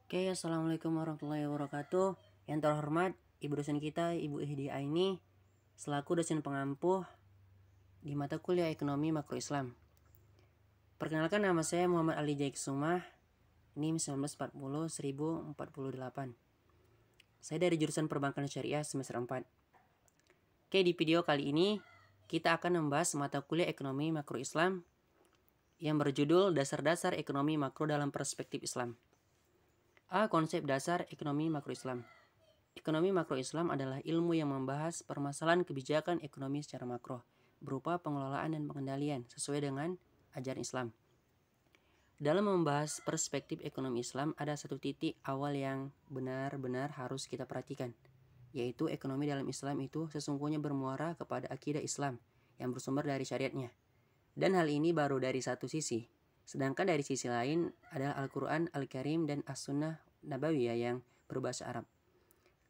Oke, assalamualaikum warahmatullahi wabarakatuh. Yang terhormat, ibu dosen kita, Ibu Ihdi Aini, selaku dosen pengampuh di mata kuliah Ekonomi Makro Islam. Perkenalkan, nama saya Muhammad Ali Jaiksumah, NIM 1940-1048. Saya dari jurusan Perbankan Syariah semester 4. Oke, di video kali ini kita akan membahas mata kuliah Ekonomi Makro Islam yang berjudul Dasar-Dasar Ekonomi Makro dalam Perspektif Islam. Konsep dasar ekonomi makro Islam. Ekonomi makro Islam adalah ilmu yang membahas permasalahan kebijakan ekonomi secara makro, berupa pengelolaan dan pengendalian sesuai dengan ajaran Islam. Dalam membahas perspektif ekonomi Islam, ada satu titik awal yang benar-benar harus kita perhatikan, yaitu ekonomi dalam Islam itu sesungguhnya bermuara kepada akidah Islam yang bersumber dari syariatnya. Dan hal ini baru dari satu sisi. Sedangkan dari sisi lain adalah Al-Quran, Al-Karim, dan As-Sunnah Nabawiyah yang berbahasa Arab.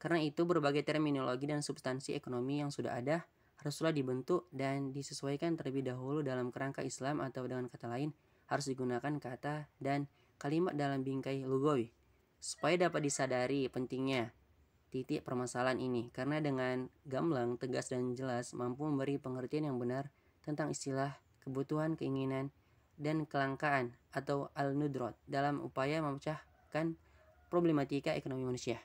Karena itu berbagai terminologi dan substansi ekonomi yang sudah ada haruslah dibentuk dan disesuaikan terlebih dahulu dalam kerangka Islam, atau dengan kata lain harus digunakan kata dan kalimat dalam bingkai lugawi supaya dapat disadari pentingnya titik permasalahan ini, karena dengan gamblang, tegas, dan jelas mampu memberi pengertian yang benar tentang istilah, kebutuhan, keinginan, dan kelangkaan atau al-nudrat dalam upaya memecahkan problematika ekonomi manusia.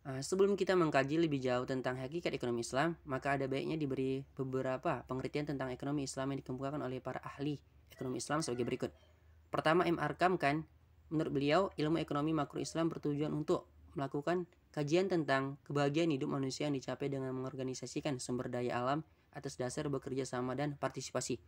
Sebelum kita mengkaji lebih jauh tentang hakikat ekonomi Islam, maka ada baiknya diberi beberapa pengertian tentang ekonomi Islam yang dikemukakan oleh para ahli ekonomi Islam sebagai berikut. Pertama, M. Arkam kan, menurut beliau, ilmu ekonomi makro Islam bertujuan untuk melakukan kajian tentang kebahagiaan hidup manusia yang dicapai dengan mengorganisasikan sumber daya alam atas dasar bekerja sama dan partisipasi.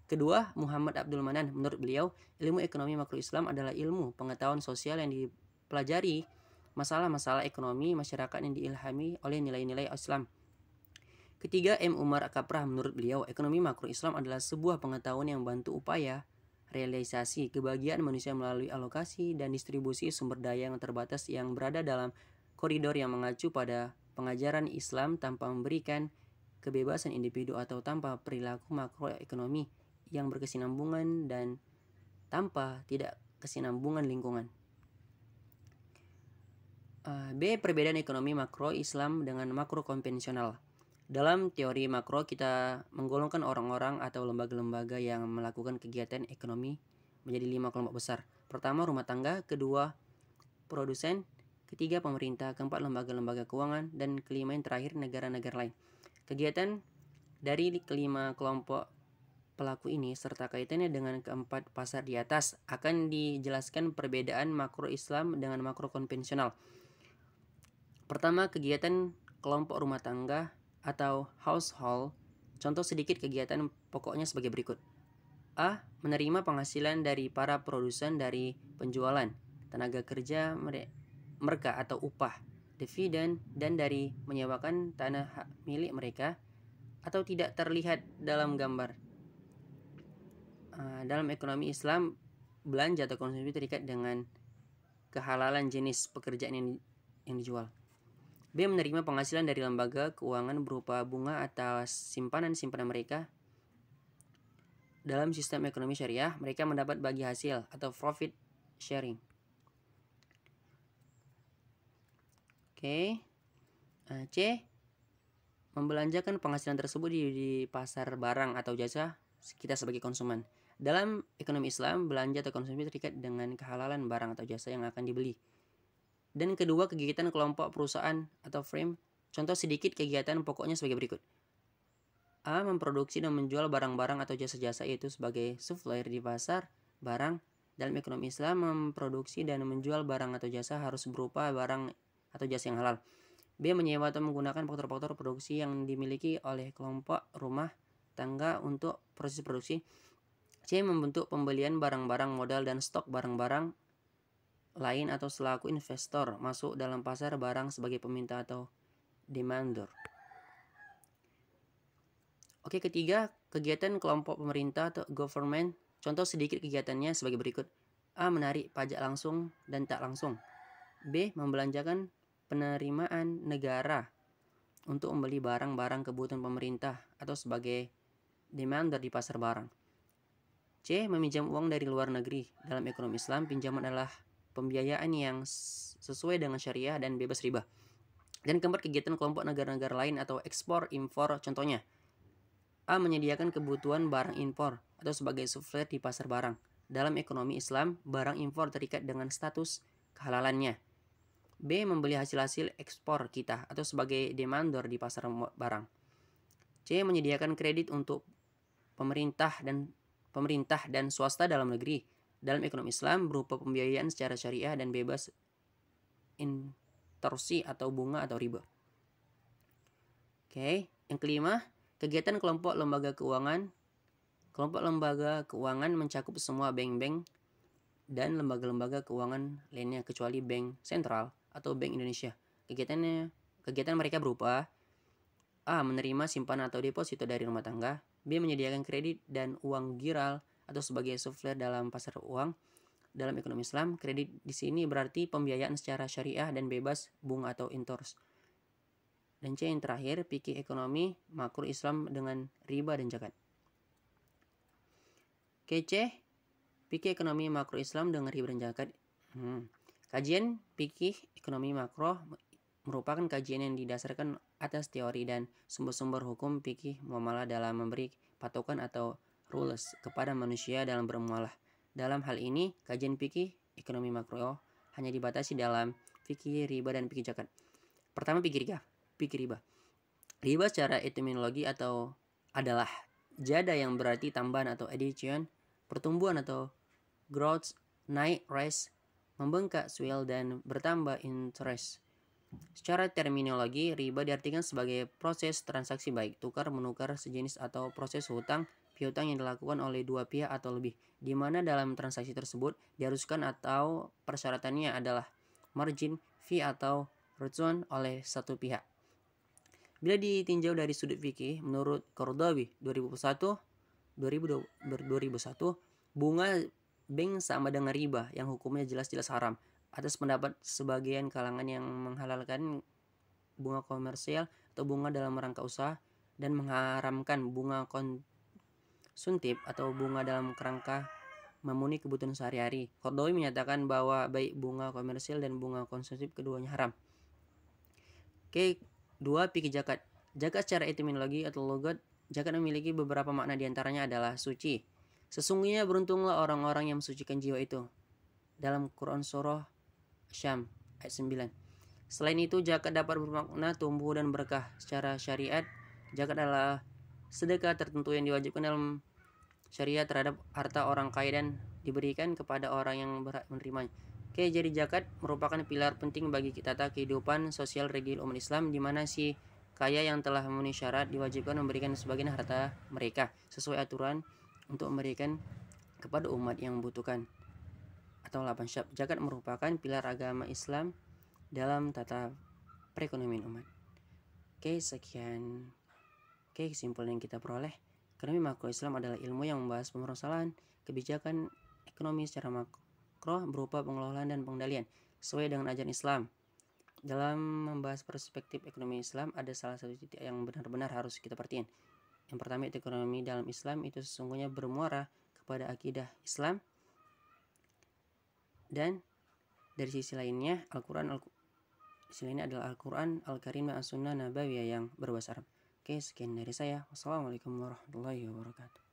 Kedua, Muhammad Abdul Manan, menurut beliau, ilmu ekonomi makro Islam adalah ilmu pengetahuan sosial yang dipelajari masalah-masalah ekonomi masyarakat yang diilhami oleh nilai-nilai Islam. Ketiga, M. Umar Kaprah, menurut beliau, ekonomi makro Islam adalah sebuah pengetahuan yang membantu upaya realisasi kebahagiaan manusia melalui alokasi dan distribusi sumber daya yang terbatas yang berada dalam koridor yang mengacu pada pengajaran Islam tanpa memberikan kebebasan individu atau tanpa perilaku makroekonomi yang berkesinambungan dan tanpa tidak kesinambungan lingkungan. B. Perbedaan ekonomi makro Islam dengan makro konvensional. Dalam teori makro, kita menggolongkan orang-orang atau lembaga-lembaga yang melakukan kegiatan ekonomi menjadi 5 kelompok besar. Pertama, rumah tangga. Kedua, produsen. Ketiga, pemerintah. Keempat, lembaga-lembaga keuangan. Dan kelima yang terakhir, negara-negara lain. Kegiatan dari kelima kelompok pelaku ini serta kaitannya dengan keempat pasar di atas akan dijelaskan perbedaan makro Islam dengan makro konvensional. Pertama, kegiatan kelompok rumah tangga atau household. Contoh sedikit kegiatan pokoknya sebagai berikut. A. Menerima penghasilan dari para produsen dari penjualan tenaga kerja mereka atau upah, dividen, dan dari menyewakan tanah milik mereka atau tidak terlihat dalam gambar. Dalam ekonomi Islam, belanja atau konsumsi terikat dengan kehalalan jenis pekerjaan yang dijual. B. Menerima penghasilan dari lembaga keuangan berupa bunga atas simpanan-simpanan mereka. Dalam sistem ekonomi syariah, mereka mendapat bagi hasil atau profit sharing. C. Membelanjakan penghasilan tersebut di pasar barang atau jasa kita sebagai konsumen. Dalam ekonomi Islam, belanja atau konsumsi terikat dengan kehalalan barang atau jasa yang akan dibeli. Dan kedua, kegiatan kelompok perusahaan atau frame. Contoh sedikit kegiatan pokoknya sebagai berikut. A. Memproduksi dan menjual barang-barang atau jasa-jasa, yaitu sebagai supplier di pasar barang. Dalam ekonomi Islam, memproduksi dan menjual barang atau jasa harus berupa barang atau jasa yang halal. B. Menyewa atau menggunakan faktor-faktor produksi yang dimiliki oleh kelompok rumah tangga untuk proses produksi. C. Membentuk pembelian barang-barang modal dan stok barang-barang lain atau selaku investor masuk dalam pasar barang sebagai peminta atau demander. Oke, ketiga, kegiatan kelompok pemerintah atau government. Contoh sedikit kegiatannya sebagai berikut. A. Menarik pajak langsung dan tak langsung. B. Membelanjakan penerimaan negara untuk membeli barang-barang kebutuhan pemerintah atau sebagai demander di pasar barang. C. Meminjam uang dari luar negeri. Dalam ekonomi Islam, pinjaman adalah pembiayaan yang sesuai dengan syariah dan bebas riba. Dan keempat, kegiatan kelompok negara-negara lain atau ekspor impor. Contohnya, A. Menyediakan kebutuhan barang impor atau sebagai supplier di pasar barang. Dalam ekonomi Islam, barang impor terikat dengan status kehalalannya. B. Membeli hasil-hasil ekspor kita atau sebagai demandor di pasar barang. C. Menyediakan kredit untuk pemerintah dan swasta dalam negeri. Dalam ekonomi Islam berupa pembiayaan secara syariah dan bebas intersi atau bunga atau riba. Oke, yang kelima, kegiatan kelompok lembaga keuangan. Kelompok lembaga keuangan mencakup semua bank-bank dan lembaga-lembaga keuangan lainnya kecuali Bank Sentral atau Bank Indonesia. Kegiatan mereka berupa A. Menerima simpanan atau deposito dari rumah tangga. B. Menyediakan kredit dan uang giral atau sebagai supplier dalam pasar uang. Dalam ekonomi Islam, kredit di sini berarti pembiayaan secara syariah dan bebas bunga atau interest. Dan C yang terakhir, fikih ekonomi makro Islam dengan riba dan zakat. C. Fikih ekonomi makro Islam dengan riba dan zakat. Kajian fikih ekonomi makro merupakan kajian yang didasarkan atas teori dan sumber-sumber hukum fikih muamalah dalam memberi patokan atau rules kepada manusia dalam bermuamalah. Dalam hal ini, kajian fikih ekonomi makro hanya dibatasi dalam fikih riba dan fikih zakat. Pertama, fikih riba. Riba secara etimologi atau adalah jada yang berarti tambahan atau addition, pertumbuhan atau growth, naik, rise, membengkak, swell, dan bertambah, interest. Secara terminologi, riba diartikan sebagai proses transaksi baik tukar menukar sejenis atau proses hutang piutang yang dilakukan oleh dua pihak atau lebih, di mana dalam transaksi tersebut diharuskan atau persyaratannya adalah margin, fee atau return oleh satu pihak. Bila ditinjau dari sudut fikih, menurut Qardawi 2001, bunga bank sama dengan riba yang hukumnya jelas-jelas haram. Atas pendapat sebagian kalangan yang menghalalkan bunga komersial atau bunga dalam rangka usaha dan mengharamkan bunga konsumtif atau bunga dalam kerangka memenuhi kebutuhan sehari-hari. Qardawi menyatakan bahwa baik bunga komersial dan bunga konsumtif keduanya haram. Kedua, fikih zakat. Zakat secara etimologi atau logat, zakat memiliki beberapa makna, diantaranya adalah suci. Sesungguhnya beruntunglah orang-orang yang mensucikan jiwa itu. Dalam Quran surah Syam ayat 9. Selain itu, zakat dapat bermakna tumbuh dan berkah. Secara syariat, zakat adalah sedekah tertentu yang diwajibkan dalam syariat terhadap harta orang kaya dan diberikan kepada orang yang berhak menerimanya. Jadi zakat merupakan pilar penting bagi tata kehidupan sosial regil umat Islam, di mana si kaya yang telah memenuhi syarat diwajibkan memberikan sebagian harta mereka sesuai aturan untuk memberikan kepada umat yang membutuhkan. Atau 8 syab. Zakat merupakan pilar agama Islam dalam tata perekonomian umat. Sekian. Kesimpulan yang kita peroleh. Ekonomi makro Islam adalah ilmu yang membahas permasalahan kebijakan ekonomi secara makro berupa pengelolaan dan pengendalian sesuai dengan ajaran Islam. Dalam membahas perspektif ekonomi Islam, ada salah satu titik yang benar-benar harus kita perhatiin. Yang pertama, itu ekonomi dalam Islam itu sesungguhnya bermuara kepada akidah Islam, dan dari sisi lainnya sisi lainnya adalah Al-Quran Al-Karim dan As-Sunnah Nabawiyah yang berbahasa Arab. Sekian dari saya. Wassalamualaikum warahmatullahi wabarakatuh.